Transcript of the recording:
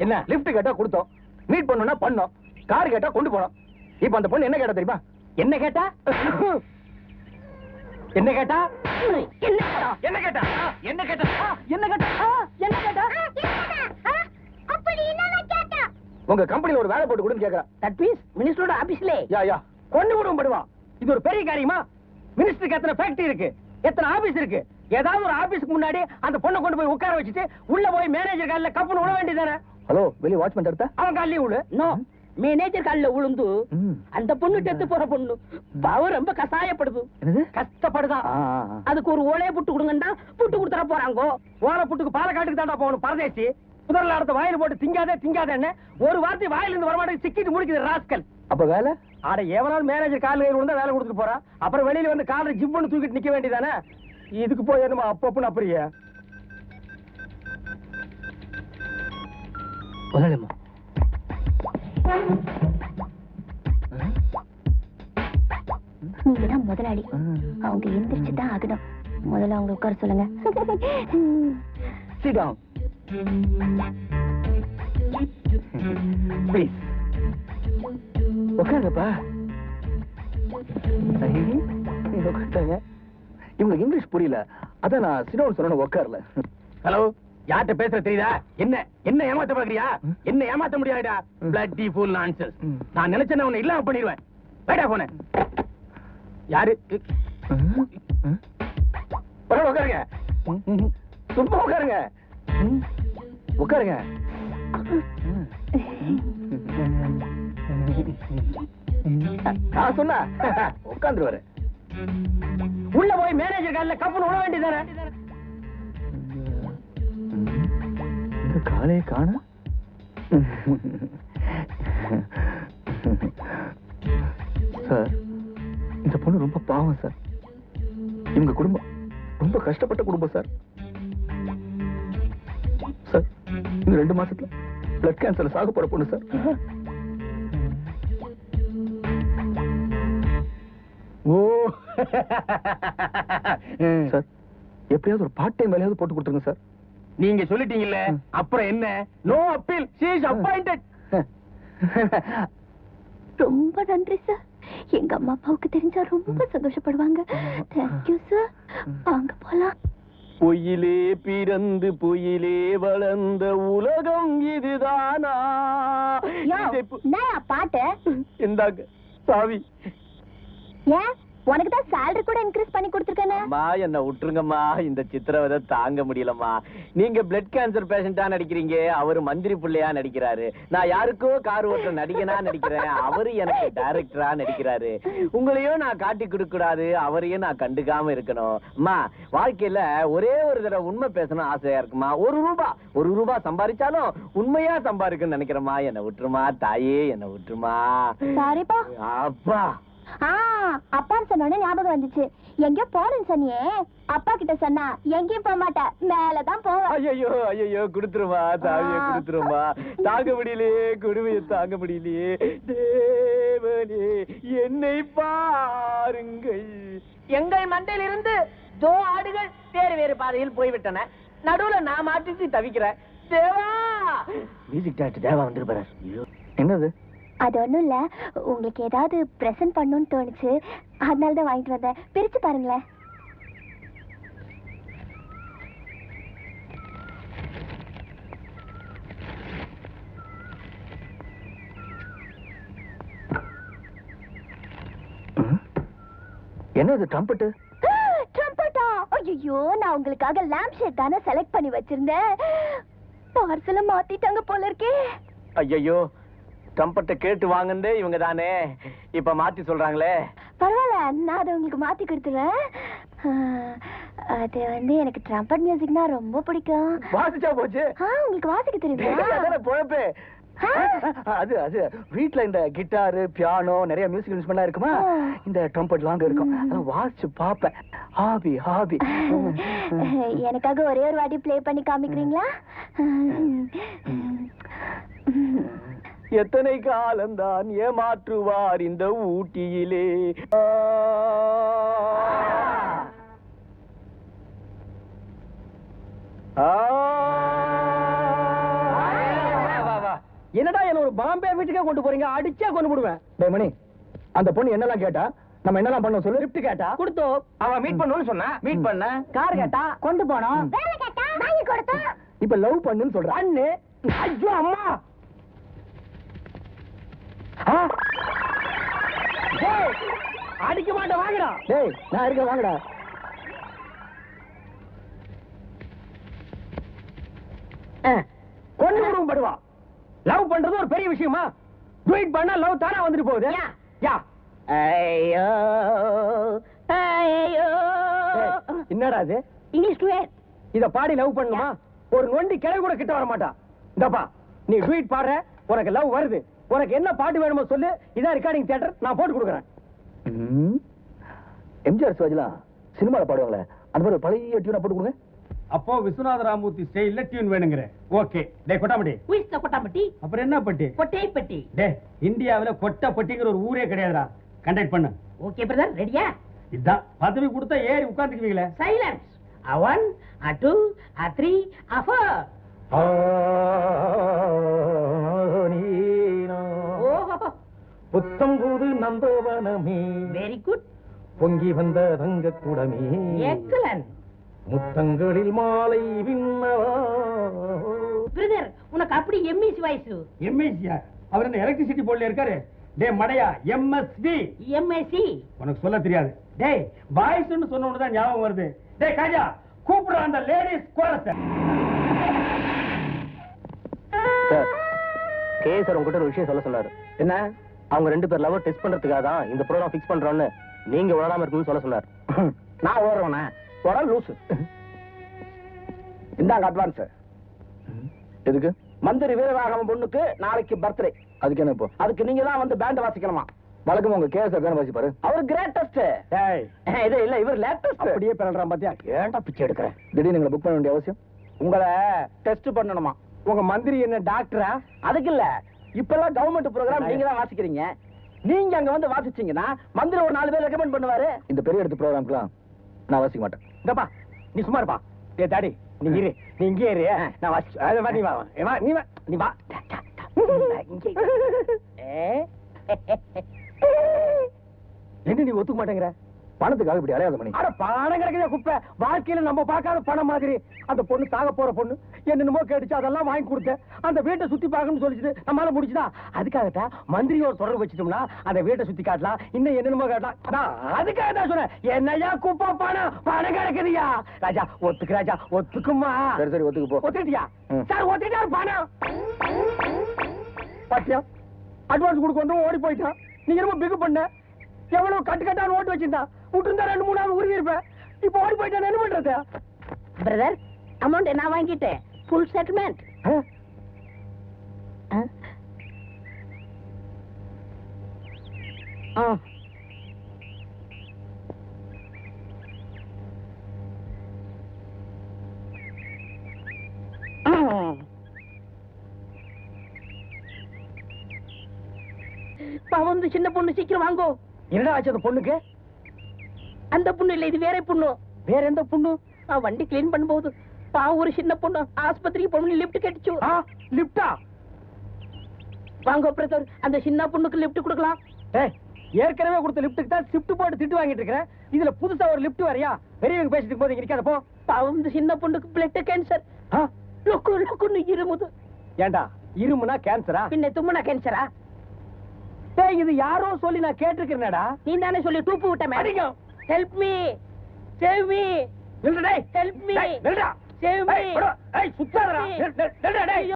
என்ன லிஃப்ட் கேட்டா கொடுத்தோம், மீட் பண்ணனும்னா பண்ணோம், கார் கேட்டா கொண்டு போனோம். இப்போ அந்த பொண்ணு என்ன கேட்டா தெரியுமா? என்ன கேட்டா? என்ன கேட்டா? என்ன கேட்டா? என்ன கேட்டா? என்ன கேட்டா? என்ன கேட்டா? என்ன கேட்டா? அப்படி என்ன கேட்டா? உங்க கம்பெனில ஒரு வேலை போட்டு கொடுன்னு கேக்குறா. தட் மீன்ஸ் மினிஸ்டரோட ஆபீஸ்ல யா கொண்டு விடும் படுவா. இது ஒரு பெரிய காரியமா? மினிஸ்டருக்கு எத்தனை ஃபேக்டரி இருக்கு, எத்தனை ஆபீஸ் இருக்கு? ஏதாவது ஒரு ஆபீஸ்க்கு முன்னாடி அந்த பொண்ணை கொண்டு போய் உட்கார வச்சுட்டு உள்ள போய் மேனேஜர் கால்ல கப்புன்னு விட வேண்டியதானே? ஹலோ, வெளிய வாட்ச்மேன் எடுத்த அவன் கால்லயே விடு. நோ, மேனேஜர் கால்ல விழுந்து அந்த பொண்ணு செத்து போற பொண்ணு பாவம் ரொம்ப கசாயப்படுது. கஷ்டப்படுதா? அதுக்கு ஒரு ஓலையை புட்டு கொடுங்கன்னா புட்டு கொடுத்துட போறாங்கோ. ஓலை புட்டுக்கு பாலக்காட்டுக்கு தாண்டா போகணும் பரதேசி. முதல்ல அடுத்த வாயில போட்டு திங்காதே ஒரு வார்த்தை வாயில இருந்து வரமாட்டேன், சிக்கிட்டு முடிக்குது ராஸ்கல். அப்ப வேலை ஆட எவனாவது மேனேஜர் கால் விழுந்தா வேலை கொடுத்துட்டு போறா. அப்புறம் வெளியில வந்து காலை ஜிம்னு தூக்கிட்டு நிக்க வேண்டியதானே? இதுக்கு போய் என்னமா அப்பப்பன்னு அப்படியே முதலாளிமா நீங்கதான் முதலாளி, அவங்க எந்திரிச்சுதான் ஆகணும். முதல்ல அவங்க உட்கார சொல்லுங்க. Sit down. Please. உட்காருங்கப்பா. உட்காருங்க. இவங்களுக்கு இங்கிலீஷ் புரியல, அதான் நான் sit down சொன்ன உட்காரல. ஹலோ, யார்கிட்ட பேசுற தெரியுதா? என்ன ஏமாத்த பாக்குறியா? என்ன ஏமாத்த முடியாதுடா. bloody fool nonsense. நான் நினைச்சேன் உன்னை இல்லாம பண்ணிடுவேன். வேடா போன யாரு? உட்காருங்க, சும்மா உட்காருங்க. உட்காருங்க. நான் சொன்னா உட்காந்துருவாரு. உள்ள போய் மேனேஜர் காலில் கப்புன்னு விட வேண்டியதானே? காலையே காண. சார், இந்த பொண்ணு ரொம்ப பாவம் சார். இவங்க குடும்பம் ரொம்ப கஷ்டப்பட்ட குடும்பம் சார். சார், இந்த 2 மாசத்துல பிளட் கேன்சர்ல சாக போற பொண்ணு சார். ஓ சார், எப்படியாவது ஒரு பார்ட் டைம் வேலையாவது போட்டு கொடுத்துருங்க சார். நீங்க சொல்லிட்டீங்கல்ல, அப்புறம் என்ன? No appeal, she is appointed. ரொம்ப நன்றி சார். எங்க அம்மா அப்பாவுக்கு தெரிஞ்சா ரொம்ப சந்தோஷப்படுவாங்க. Thank you sir. வாங்க போலாம். பொய்யிலே பிறந்து பொய்யிலே வளர்ந்த உலகம் இதுதானா? பாட்டு இந்தாங்க சாவி. ஏன் உனக்கு தான் salary கூட இன்க்ரீஸ் பண்ணி கொடுத்திருக்கேனே. அம்மா என்ன விட்டுருங்கம்மா, இந்த சித்திரவதை தாங்க முடியலம்மா. நீங்க பிளட் கேன்சர் பேஷண்டா நடிக்கிறீங்க, அவரு மந்திரி பிள்ளையா நடிக்கிறாரு. நான் யாருக்கோ கார் ஓட்டுற நடிகனா நடிக்கிறேன், அவரு எனக்கு டைரக்டரா நடிக்கிறாரு. உங்களையும் நான் காட்டி கொடுக்க கூடாது, அவரையும் நான் கண்டுக்காம இருக்கணும். அம்மா, வாழ்க்கையில ஒரே ஒரு தடவை உண்மை பேசணும் ஆசையா இருக்குமா. ஒரு ரூபா சம்பாதிச்சாலும் உண்மையா சம்பாதிக்கணும்னு நினைக்கிறேம்மா. என்ன விட்டுருமா தாயே, என்ன விட்டுருமா. சாரிப்பா. அப்பா அப்பான்னு சொன்ன ஞாபகம் வந்துச்சு. எங்கயோ போறேன்னு சொன்னியே, அப்பா கிட்ட சொன்னா எங்கேயும் போக மாட்டேன், மேலதான் போவேன். ஐயோ குடுத்துருமா தாவிய குடுத்துருமா. தாங்க முடியலையே, கொடுமையை தாங்க முடியலையே. தேவனே என்னை பாருங்கள். எங்கள் மண்டையில் இருந்து ஆடுகள் வேறு பாதையில் போய்விட்டன. நடுவுல நான் மாட்டிட்டு தவிக்கிறேன். தேவா, மியூசிக் டைரக்டர் தேவா வந்துருப்பாரு. என்னது? அது ஒண்ணும் இல்ல, உங்களுக்கு ஏதாவது பிரசன்ட் பண்ணணும்னு தோணுச்சு, அதனாலதான் வாங்கிட்டு வந்தேன். பிரிச்சு பாருங்களேன். என்னது ட்ரம்பட்? ட்ரம்பட்டா? ஐயோ, நான் உங்களுக்காக லேம்ப் ஷேட் தானே செலக்ட் பண்ணி வச்சிருந்தேன். பார்சல மாத்திட்டாங்க போல இருக்கே. ஐயோ, ட்ரம்பட்ட கேட்டு வாங்குனதே இவங்க தானே, இப்ப மாத்தி சொல்றாங்களே. பரவாயில்ல, நான் அதை உங்களுக்கு மாத்தி கொடுத்துறேன். அது எனக்கு ட்ரம்பட் மியூசிக்னா ரொம்ப பிடிக்கும். வாசிச்சா போச்சு. உங்களுக்கு வாசிக்க தெரியுமா? பொழப்பே. அது வீட்டுல இந்த கிட்டாரு, பியானோ, நிறைய மியூசிக் இன்ஸ்ட்ருமெண்ட்லாம் இருக்குமா, இந்த ட்ரம்பட் லாங்க இருக்கும். அதான் வாசிச்சு பாப்பேன். ஹாபி. எனக்காக ஒரே ஒரு வாட்டி ப்ளே பண்ணி காமிக்கிறீங்களா? எத்தனை காலம்தான் ஏமாற்றுவார் இந்த ஊட்டியிலே. பாம்பே வீட்டுக்கே கொண்டு போறீங்க, அடிச்சே கொண்டு போடுவேன். டேய் மணி, அந்த பொண்ணு என்னெல்லாம் கேட்டா? நம்ம என்னெல்லாம் பண்ணோம் சொல்லு. லிஃப்ட் கேட்டா கொடுத்தோம். அவன் மீட் பண்ணணும்னு சொன்னா மீட் பண்ண. கார் கேட்டா கொண்டு போனோம். வேலை கேட்டா வாங்கி கொடுத்தோம். இப்ப லவ் பண்ணுன்னு சொல்ற. அண்ணு, ஐயோ அம்மா. டேய், அடிக்க மாட்டேன், வாங்கடா. டேய் நான் இருக்க, வாங்கடா. கொண்டு விடுவோம் படுவா. லவ் பண்றது ஒரு பெரிய விஷயமா? ட்வீட் பண்ணா லவ் தானா வந்துட்டு போகுது. யா ஐயோ ஐயோ. என்னடா இது? இங்கிலீஷ் டுவேட். இத பாடி லவ் பண்ணுமா? ஒரு நொண்டி கிளை கூட கிட்ட வர மாட்டா. இந்தப்பா, நீ ட்வீட் பாடுற, உனக்கு லவ் வருது. உனக்கு என்ன பாட்டு வேணுமோ சொல்லு, இதான் ரெக்கார்டிங் தியேட்டர், நான் போட்டு கொடுக்குறேன். எம்ஜிஆர் சிவாஜிலாம் சினிமால பாடுவாங்களே, அந்த மாதிரி பழைய டியூனா போட்டு கொடுங்க. அப்போ விஸ்வநாத ராமூர்த்தி ஸ்டைல்ல டியூன் வேணுங்கிற. ஓகே. டே கொட்டாம்பட்டி. உயிஸ்த கொட்டாம்பட்டி. அப்புறம் என்ன பட்டி? கொட்டை பெட்டி. டே, இந்தியாவுல கொட்டப்பட்டிங்கிற ஒரு ஊரே கிடையாதுடா. கண்டக்ட் பண்ணு. ஓகே பிரதர், ரெடியா? இதான் பதவி கொடுத்தா ஏறி உட்கார்ந்துக்குவீங்களே. சைலன்ஸ். 1 2 3 4. ஓஹோ, புத்தம் புது நந்தவனமே, வெரி குட், பொங்கி வந்த தங்க குடமே, எக்ஸலன்ட். முத்தங்களில் மாலை விண்ணவா. பிரதர், உனக்கு அப்படி எம்இசி வாய்ஸ். எம்எஸ்சியா? அவர் என்ன எலக்ட்ரிசிட்டி போர்டுல இருக்காரு? டே மடையா, எம்எஸ்வி. எம்எஸ்சி. உனக்கு சொல்ல தெரியாது. டேய், பாய்ஸ்னு சொன்ன உடனே தான் ஞாபகம் வருது. டேய் காஜா, கூப்பிடுற அந்த ladies chorus. Sir, K sir உங்ககிட்ட ஒரு விஷயம் சொல்ல சொன்னாரு. என்ன? அவங்க 2 பேர் லவ் டெஸ்ட் பண்றதுக்காக தான் இந்த ப்ரோகிராம் ஃபிக்ஸ் பண்றோம்னு. நீங்க ஓடாம இருக்கணும்னு சொல்ல சொன்னார். நான் ஓடுறவனே ஓட லூசு. இந்தாங்க அட்வான்ஸ். எதுக்கு? மந்திரி வீரராகவன் பொண்ணுக்கு நாளைக்கு பர்த்டே. அதுக்கு என்ன இப்போ? அதுக்கு நீங்க தான் வந்து பேண்ட் வாசிக்கணுமா? வழக்கமா உங்க கே சார் தான் வாசிப்பாரு. அவர் கிரேட்டஸ்ட். டேய், இது இல்ல, இவர் லேட்டஸ்ட். அப்படியே பிறல்றான் பாத்தியா? ஏன்டா பிச்சை எடுக்கிறேன்? திடீர்னு நீங்க புக் பண்ண வேண்டிய அவசியம்? உங்களை டெஸ்ட் பண்ணணுமா? உங்க மந்திரி என்ன டாக்டரா? அதுக்கு இல்ல, இப்பெல்லாம் கவர்மெண்ட் ப்ரோகிராம் நீங்க தான் வாசிக்கிறீங்க. நீங்க அங்க வந்து வாசிச்சீங்கன்னா மந்திரி ஒரு 4 பேர் ரெக்கமெண்ட் பண்ணுவாரு. இந்த பெரிய இடத்து ப்ரோகிராம்க்குலாம் நான் வாசிக்க மாட்டேன். இந்தப்பா, நீ சும்மா இருப்பா. ஏ டாடி, நீ இரு, நீ இங்கே இரு, நான் வாசி. நீ வா, நீ வா, நீ வா. என்ன நீ ஒத்துக்க மாட்டேங்கிற? பணத்துக்காக இப்படி அலையாத மணி. அட பணம் கிடைக்கிற குப்பை. வாழ்க்கையில நம்ம பார்க்காத பணம் மாதிரி. அந்த பொண்ணு சாக போற பொண்ணு என்னென்னமோ கேட்டுச்சு, அதெல்லாம் வாங்கி கொடுத்தேன். அந்த வீட்டை சுத்தி பார்க்கணும்னு சொல்லிச்சு, நம்மளால முடிச்சுதா? அதுக்காகத்தான் மந்திரியோட தொடர்பு வச்சுட்டோம்னா அந்த வீட்டை சுத்தி காட்டலாம், இன்னும் என்னென்னமோ காட்டலாம். அதுக்காக தான் சொன்னேன். என்னையா குப்பை பணம், பணம் கிடைக்குதுயா? ராஜா ஒத்துக்கு, ராஜா ஒத்துக்குமா? சரி சரி, ஒத்துக்கு போ. ஒத்துக்கிட்டியா? சார் ஒத்துக்கிட்டா பணம். பாத்தியா, அட்வான்ஸ் கொடுக்க வந்து ஓடி போயிட்டான். நீங்க ரொம்ப பிகு பண்ண. எவ்வளவு கட்டு கட்டான ஓட்டு வச்சிருந்தா, விட்டுருந்தா 2-3 நாள் உருவி இருப்பேன். இப்ப ஓடி போயிட்டா என்ன பண்றது? பிரதர், அமௌண்ட் நான் வாங்கிட்டேன். Full settlement. வந்து சின்ன பொண்ணு சீக்கிரம் வாங்கோ. என்னடா ஆச்சு அந்த பொண்ணுக்கு? அந்த பொண்ணு இல்ல, இது வேற பொண்ணு. வேற எந்த பொண்ணு? வண்டி கிளீன் பண்ணும்போது பாவம் ஒரு சின்ன பொண்ணு ஆஸ்பத்திரிக்கு போகணும், லிஃப்ட் கிடைச்சு. லிப்டா? வாங்க பிரதர், அந்த சின்ன பொண்ணுக்கு லிஃப்ட் கொடுக்கலாம். ஏய், ஏற்கனவே கொடுத்த லிப்டுக்கு தான் ஷிஃப்ட் போட்டு திட்டு வாங்கிட்டு இருக்கேன். இதுல புதுசா ஒரு லிப்ட் வரையா? பெரியவங்க பேசிட்டு போது இங்க நிக்காத போ. பாவம் இந்த சின்ன பொண்ணுக்கு பிளட் கேன்சர். லொக்கு லொக்குன்னு இருமுது. ஏண்டா, இருமுனா கேன்சரா? பின்ன தும்முனா கேன்சரா? ஏய், இது யாரோ சொல்லி நான் கேட்டிருக்கேன்டா. நீ தானே சொல்லி டூப்பு விட்ட. அடிக்கும். Help me, save me. நில்லுடா டேய். ஹெல்ப் மீ, நில்லுடா. Save me. ஏய் சுத்தாதடா. நில்லுடா டேய்.